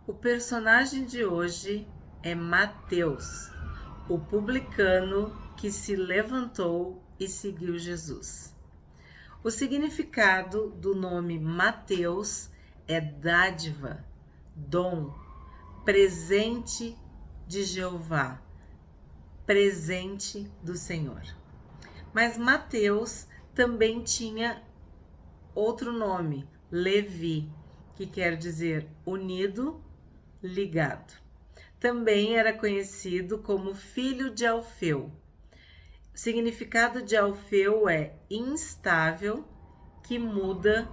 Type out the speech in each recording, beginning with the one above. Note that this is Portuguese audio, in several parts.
O personagem de hoje é Mateus, o publicano que se levantou e seguiu Jesus. O significado do nome Mateus é dádiva, dom, presente de Jeová, presente do Senhor. Mas Mateus também tinha outro nome, Levi, que quer dizer unido, ligado. Também era conhecido como filho de Alfeu. O significado de Alfeu é instável, que muda,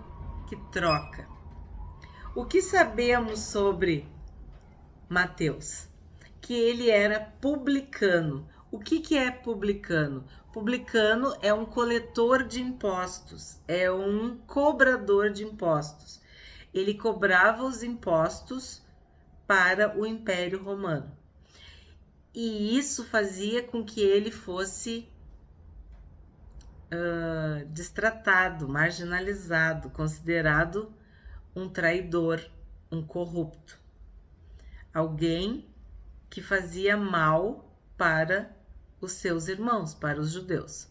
que troca. O que sabemos sobre Mateus? Que ele era publicano. O que é publicano? Publicano é um coletor de impostos, é um cobrador de impostos. Ele cobrava os impostos para o Império Romano. E isso fazia com que ele fosse destratado, marginalizado, considerado um traidor, um corrupto. Alguém que fazia mal para os seus irmãos, para os judeus.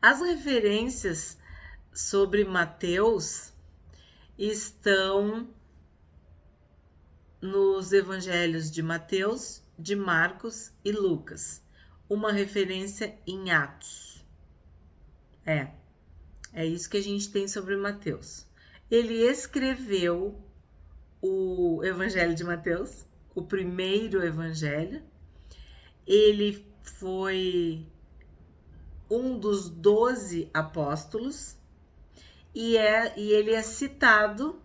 As referências sobre Mateus estão nos evangelhos de Mateus, de Marcos e Lucas. Uma referência em Atos. É isso que a gente tem sobre Mateus. Ele escreveu o Evangelho de Mateus, o primeiro evangelho. Ele foi um dos 12 apóstolos e ele é citado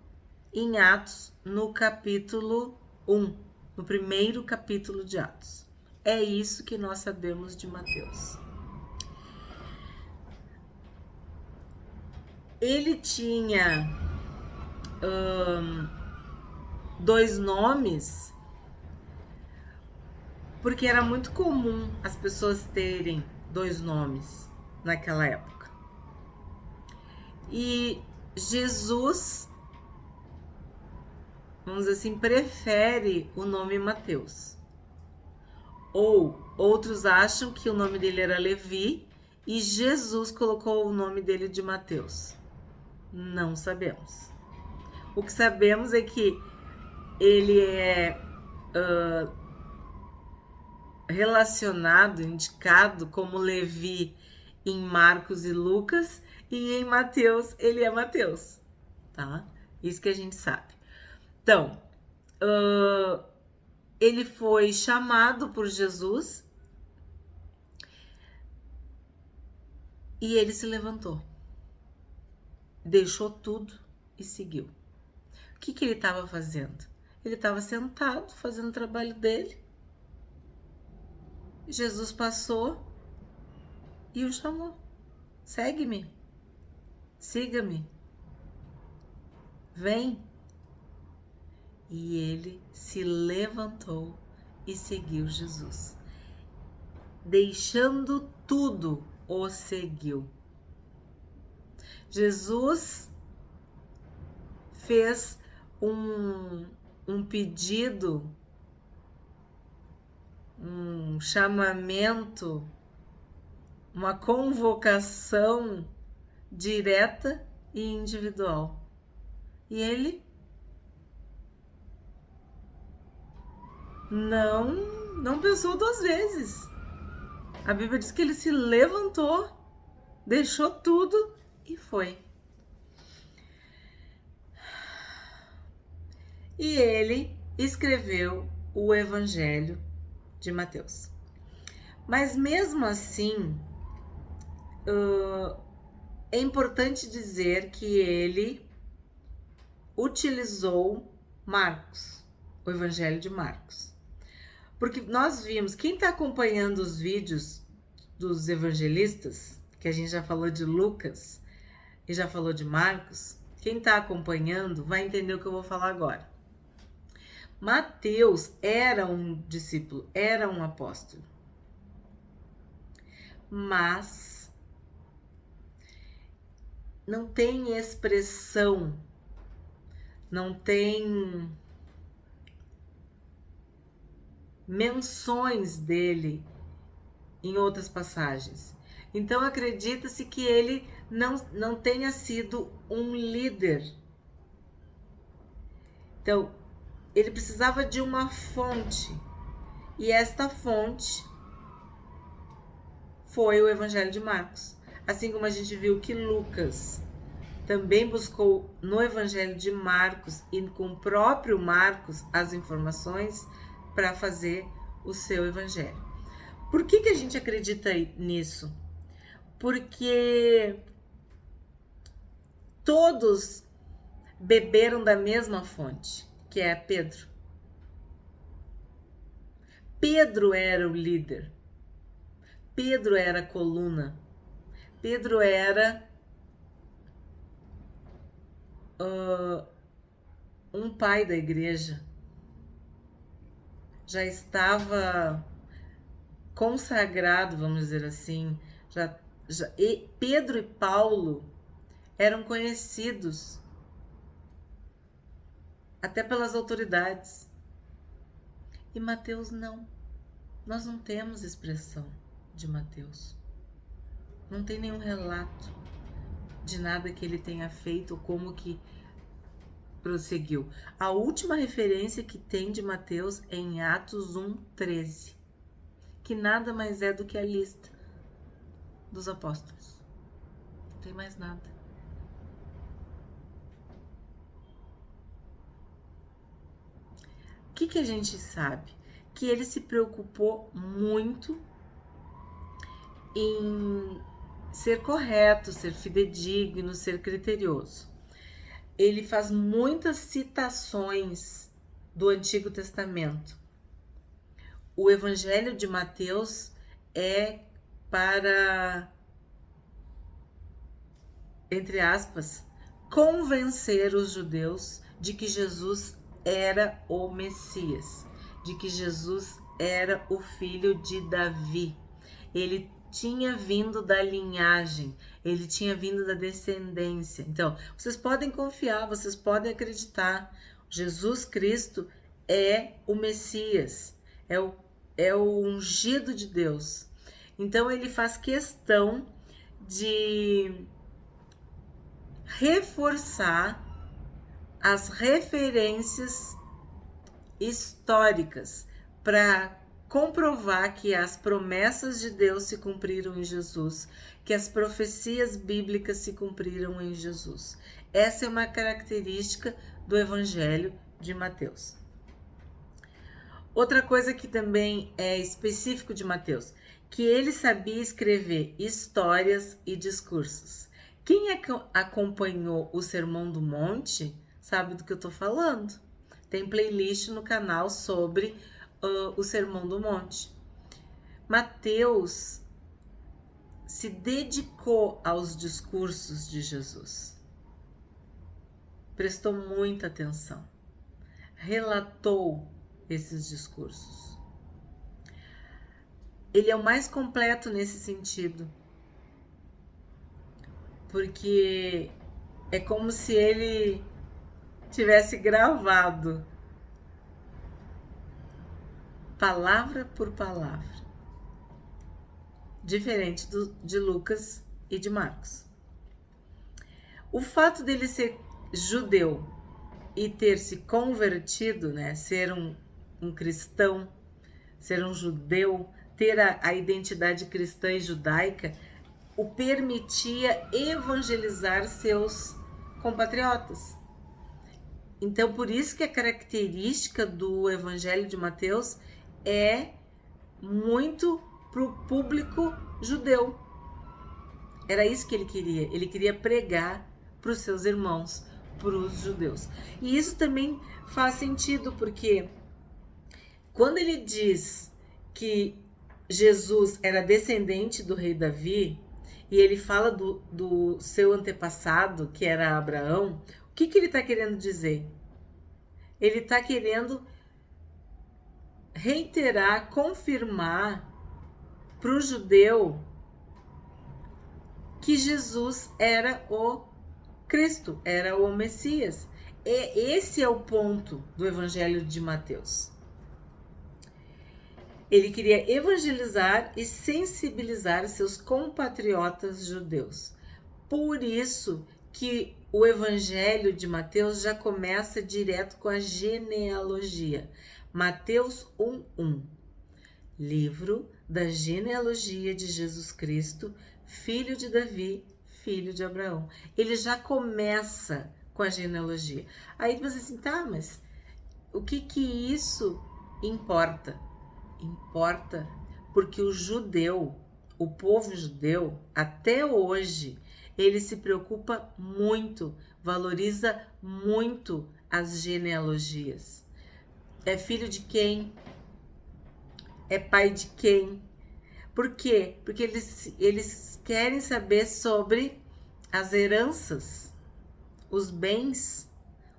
em Atos no capítulo 1, no primeiro capítulo de Atos. É isso que nós sabemos de Mateus. Ele tinha dois nomes porque era muito comum as pessoas terem dois nomes naquela época. E Jesus, vamos dizer assim, prefere o nome Mateus. Ou outros acham que o nome dele era Levi e Jesus colocou o nome dele de Mateus. Não sabemos. O que sabemos é que ele é relacionado, indicado como Levi em Marcos e Lucas, e em Mateus ele é Mateus, tá? Isso que a gente sabe. Então, ele foi chamado por Jesus e ele se levantou, deixou tudo e seguiu. O que ele estava fazendo? Ele estava sentado fazendo o trabalho dele. Jesus passou e o chamou. Segue-me, siga-me, vem. E ele se levantou e seguiu Jesus. Deixando tudo, o seguiu. Jesus fez um pedido, um chamamento, uma convocação direta e individual. E ele não pensou duas vezes. A Bíblia diz que ele se levantou, deixou tudo e foi. E ele escreveu o Evangelho de Mateus. Mas mesmo assim, é importante dizer que ele utilizou Marcos, o Evangelho de Marcos. Porque nós vimos, quem está acompanhando os vídeos dos evangelistas, que a gente já falou de Lucas e já falou de Marcos, quem está acompanhando vai entender o que eu vou falar agora. Mateus era um discípulo, era um apóstolo. Mas não tem expressão, não tem menções dele em outras passagens. Então acredita-se que ele não tenha sido um líder. Então, ele precisava de uma fonte. E esta fonte foi o Evangelho de Marcos. Assim como a gente viu que Lucas também buscou no Evangelho de Marcos e com o próprio Marcos as informações para fazer o seu Evangelho. Por que a gente acredita nisso? Porque todos beberam da mesma fonte, que é Pedro. Pedro era o líder. Pedro era a coluna. Pedro era um pai da igreja. Já estava consagrado, vamos dizer assim. E Pedro e Paulo eram conhecidos até pelas autoridades. E Mateus não. Nós não temos expressão de Mateus. Não tem nenhum relato de nada que ele tenha feito ou como que prosseguiu. A última referência que tem de Mateus é em Atos 1:13, que nada mais é do que a lista dos apóstolos. Não tem mais nada. O que a gente sabe? Que ele se preocupou muito em ser correto, ser fidedigno, ser criterioso. Ele faz muitas citações do Antigo Testamento. O Evangelho de Mateus é para, entre aspas, convencer os judeus de que Jesus era o Messias, de que Jesus era o filho de Davi. Ele tinha vindo da linhagem, ele tinha vindo da descendência. Então, vocês podem confiar, vocês podem acreditar. Jesus Cristo é o Messias, é o ungido de Deus. Então, ele faz questão de reforçar as referências históricas para comprovar que as promessas de Deus se cumpriram em Jesus, que as profecias bíblicas se cumpriram em Jesus. Essa é uma característica do Evangelho de Mateus. Outra coisa que também é específico de Mateus, que ele sabia escrever histórias e discursos. Quem acompanhou o Sermão do Monte sabe do que eu estou falando. Tem playlist no canal sobre o Sermão do Monte. Mateus se dedicou aos discursos de Jesus. Prestou muita atenção. Relatou esses discursos. Ele é o mais completo nesse sentido. Porque é como se ele tivesse gravado palavra por palavra, diferente de Lucas e de Marcos. O fato dele ser judeu e ter se convertido, né, ser um cristão, ser um judeu, ter a identidade cristã e judaica, o permitia evangelizar seus compatriotas. Então, por isso que a característica do Evangelho de Mateus é muito para o público judeu. Era isso que ele queria. Ele queria pregar para os seus irmãos, para os judeus. E isso também faz sentido, porque quando ele diz que Jesus era descendente do rei Davi, e ele fala do seu antepassado, que era Abraão, o que ele está querendo dizer? Ele está querendo reiterar, confirmar para o judeu que Jesus era o Cristo, era o Messias. E esse é o ponto do Evangelho de Mateus. Ele queria evangelizar e sensibilizar seus compatriotas judeus. Por isso que o Evangelho de Mateus já começa direto com a genealogia. Mateus 1:1. Livro da genealogia de Jesus Cristo, filho de Davi, filho de Abraão. Ele já começa com a genealogia. Aí você assim, tá, mas o que isso importa? Importa porque o judeu, o povo judeu, até hoje, ele se preocupa muito, valoriza muito as genealogias. É filho de quem? É pai de quem? Por quê? Porque eles querem saber sobre as heranças, os bens,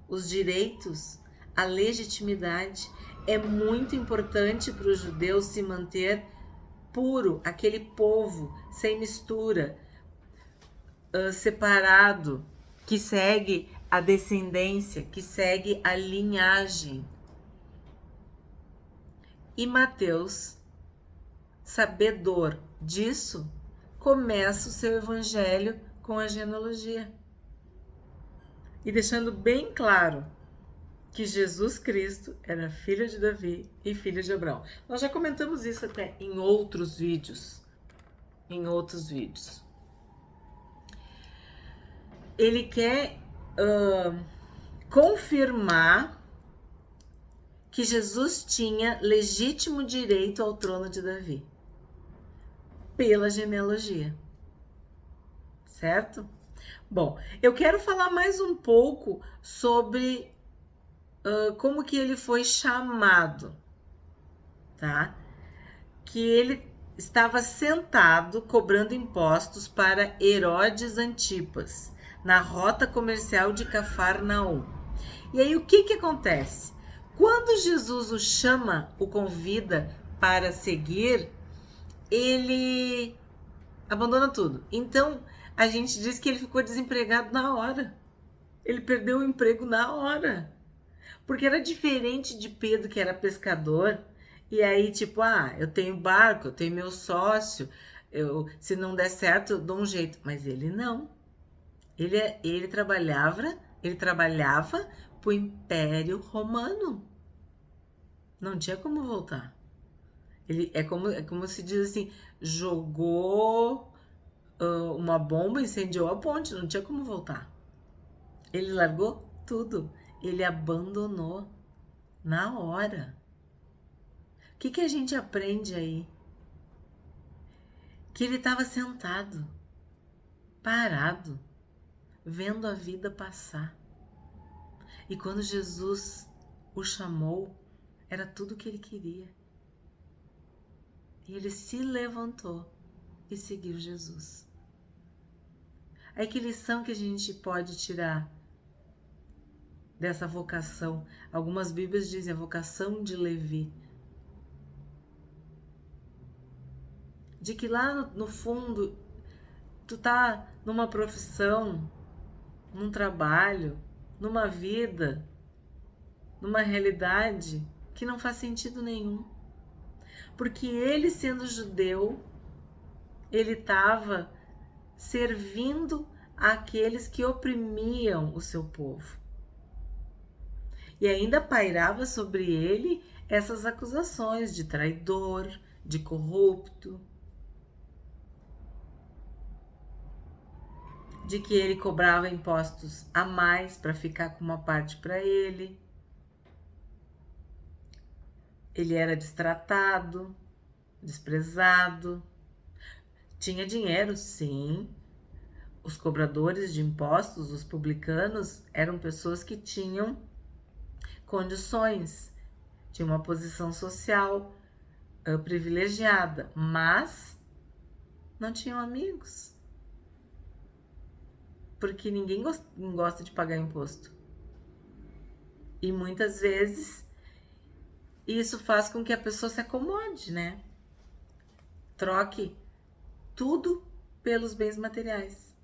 os direitos, a legitimidade. É muito importante para o judeu se manter puro, aquele povo sem mistura, separado, que segue a descendência, que segue a linhagem. E Mateus, sabedor disso, começa o seu evangelho com a genealogia. E deixando bem claro que Jesus Cristo era filho de Davi e filho de Abraão. Nós já comentamos isso até em outros vídeos. Ele quer confirmar que Jesus tinha legítimo direito ao trono de Davi pela genealogia, certo? Bom, eu quero falar mais um pouco sobre como que ele foi chamado, tá? Que ele estava sentado cobrando impostos para Herodes Antipas, na rota comercial de Cafarnaum. E aí o que acontece? Quando Jesus o chama, o convida para seguir, ele abandona tudo. Então, a gente diz que ele ficou desempregado na hora. Ele perdeu o emprego na hora. Porque era diferente de Pedro, que era pescador, e aí, tipo, eu tenho barco, eu tenho meu sócio, se não der certo, eu dou um jeito. Mas ele não. Ele trabalhava para o Império Romano. Não tinha como voltar. Ele é como se diz assim, jogou uma bomba, incendiou a ponte, não tinha como voltar. Ele largou tudo, ele abandonou na hora. O que a gente aprende aí? Que ele estava sentado, parado, vendo a vida passar. E quando Jesus o chamou, era tudo o que ele queria. E ele se levantou e seguiu Jesus. Aí que lição que a gente pode tirar dessa vocação? Algumas Bíblias dizem a vocação de Levi. De que lá no fundo, tu tá numa profissão, num trabalho, numa vida, numa realidade que não faz sentido nenhum. Porque ele, sendo judeu, ele estava servindo àqueles que oprimiam o seu povo. E ainda pairava sobre ele essas acusações de traidor, de corrupto, de que ele cobrava impostos a mais para ficar com uma parte para ele. Ele era destratado, desprezado. Tinha dinheiro, sim. Os cobradores de impostos, os publicanos, eram pessoas que tinham condições, tinham uma posição social privilegiada, mas não tinham amigos. Porque ninguém gosta de pagar imposto. E muitas vezes isso faz com que a pessoa se acomode, né? Troque tudo pelos bens materiais.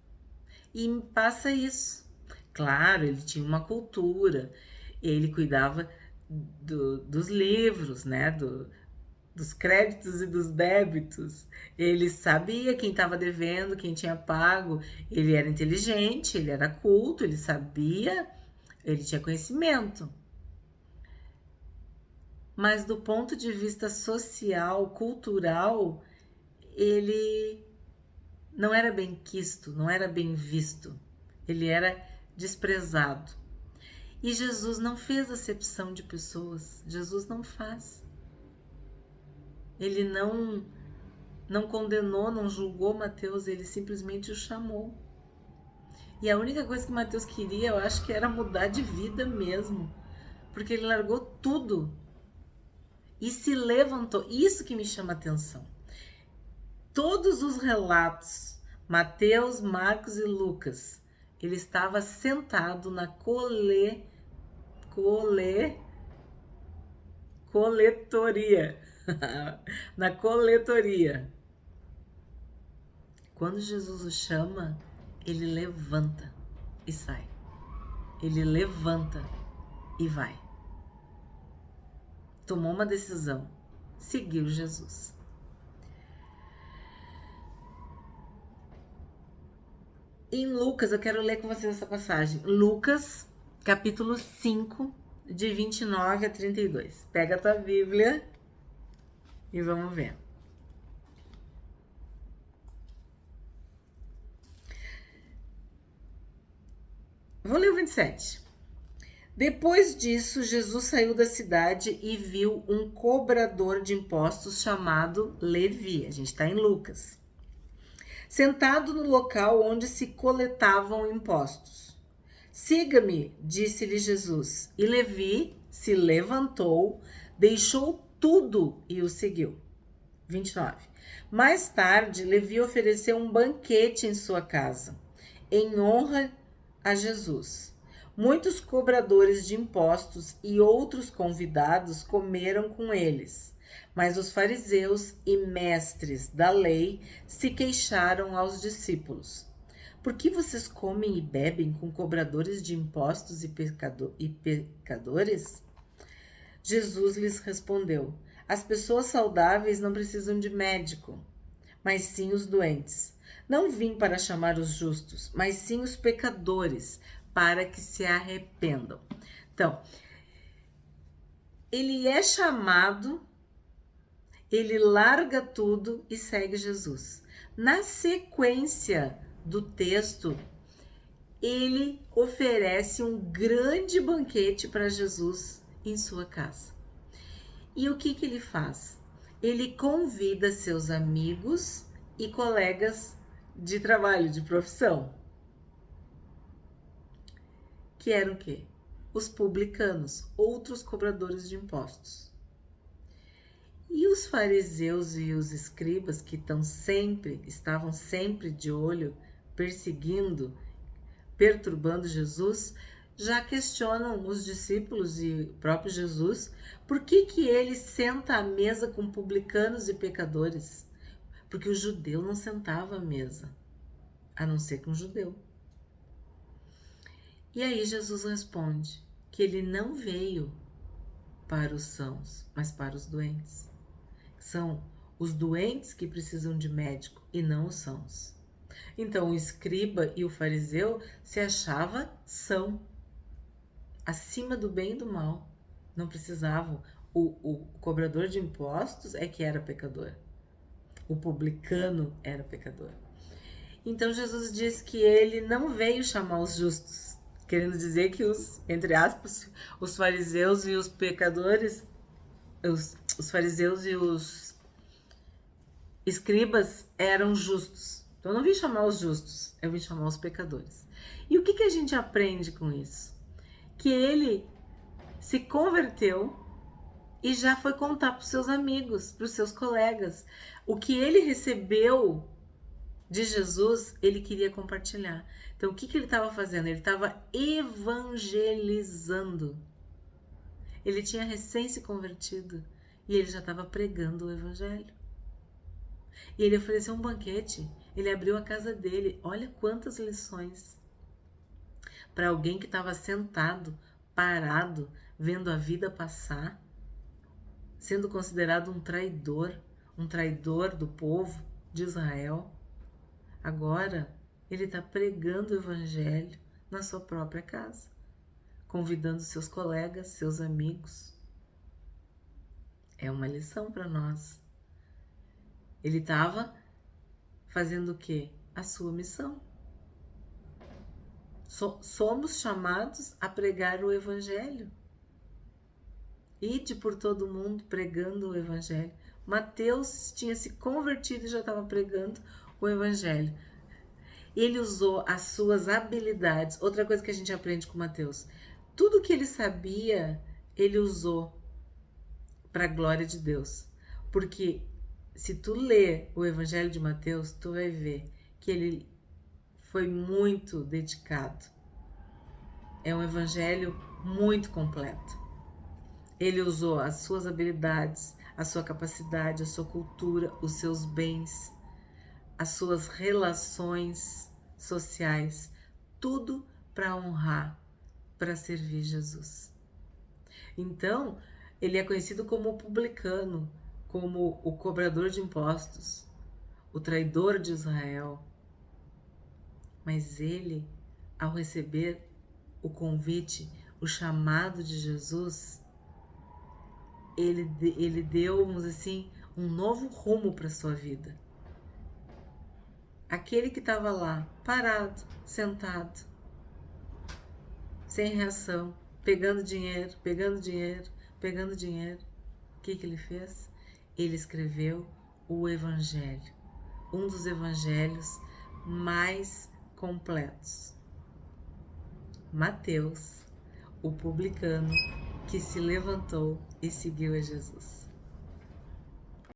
E passa isso. Claro, ele tinha uma cultura, ele cuidava dos livros, né? dos créditos e dos débitos. Ele sabia quem estava devendo, quem tinha pago. Ele era inteligente, ele era culto, ele sabia, ele tinha conhecimento. Mas do ponto de vista social, cultural, ele não era bem quisto, não era bem visto. Ele era desprezado. E Jesus não fez acepção de pessoas. Jesus não faz. Ele não condenou, não julgou Mateus, ele simplesmente o chamou. E a única coisa que Mateus queria, eu acho que era mudar de vida mesmo. Porque ele largou tudo e se levantou. Isso que me chama a atenção. Todos os relatos, Mateus, Marcos e Lucas, ele estava sentado na coletoria. Na coletoria. Quando Jesus o chama, ele levanta e sai. Ele levanta e vai. Tomou uma decisão, seguiu Jesus. Em Lucas, eu quero ler com vocês essa passagem. Lucas, capítulo 5, de 29 a 32. Pega a tua Bíblia e vamos ver. Vou ler o 27. Depois disso, Jesus saiu da cidade e viu um cobrador de impostos chamado Levi. A gente está em Lucas. Sentado no local onde se coletavam impostos. Siga-me, disse-lhe Jesus. E Levi se levantou, deixou tudo e o seguiu. 29. Mais tarde, Levi ofereceu um banquete em sua casa, em honra a Jesus. Muitos cobradores de impostos e outros convidados comeram com eles. Mas os fariseus e mestres da lei se queixaram aos discípulos. Por que vocês comem e bebem com cobradores de impostos e pecadores? Jesus lhes respondeu: as pessoas saudáveis não precisam de médico, mas sim os doentes. Não vim para chamar os justos, mas sim os pecadores, para que se arrependam. Então, ele é chamado, ele larga tudo e segue Jesus. Na sequência do texto, ele oferece um grande banquete para Jesus em sua casa. E o que ele faz? Ele convida seus amigos e colegas de trabalho, de profissão. Que eram o quê? Os publicanos, outros cobradores de impostos. E os fariseus e os escribas, que estavam sempre de olho, perseguindo, perturbando Jesus, já questionam os discípulos e o próprio Jesus por que ele senta à mesa com publicanos e pecadores. Porque o judeu não sentava à mesa, a não ser com um judeu. E aí Jesus responde que ele não veio para os sãos, mas para os doentes. São os doentes que precisam de médico e não os sãos. Então o escriba e o fariseu se achava são, acima do bem e do mal. Não precisavam. O cobrador de impostos é que era pecador. O publicano era pecador. Então Jesus diz que ele não veio chamar os justos, querendo dizer que entre aspas, os fariseus e os pecadores, os fariseus e os escribas eram justos. Então eu não vim chamar os justos, eu vim chamar os pecadores. E o que a gente aprende com isso? Que ele se converteu e já foi contar para os seus amigos, para os seus colegas. O que ele recebeu de Jesus, ele queria compartilhar. Então, o que ele estava fazendo? Ele estava evangelizando. Ele tinha recém se convertido e ele já estava pregando o evangelho. E ele ofereceu um banquete, ele abriu a casa dele. Olha quantas lições para alguém que estava sentado, parado, vendo a vida passar, sendo considerado um traidor do povo de Israel. Agora, ele está pregando o evangelho na sua própria casa, convidando seus colegas, seus amigos. É uma lição para nós. Ele estava fazendo o quê? A sua missão. Somos chamados a pregar o evangelho. Ide por todo mundo pregando o evangelho. Mateus tinha se convertido e já estava pregando o evangelho. Ele usou as suas habilidades. Outra coisa que a gente aprende com Mateus. Tudo que ele sabia, ele usou para a glória de Deus. Porque se tu ler o evangelho de Mateus, tu vai ver que ele foi muito dedicado. É um evangelho muito completo. Ele usou as suas habilidades, a sua capacidade, a sua cultura, os seus bens, as suas relações sociais, tudo para honrar, para servir Jesus. Então, ele é conhecido como o publicano, como o cobrador de impostos, o traidor de Israel. Mas ele, ao receber o convite, o chamado de Jesus, ele deu, vamos dizer assim, um novo rumo para a sua vida. Aquele que estava lá, parado, sentado, sem reação, pegando dinheiro, o que ele fez? Ele escreveu o Evangelho, um dos evangelhos mais completos. Mateus, o publicano que se levantou e seguiu a Jesus.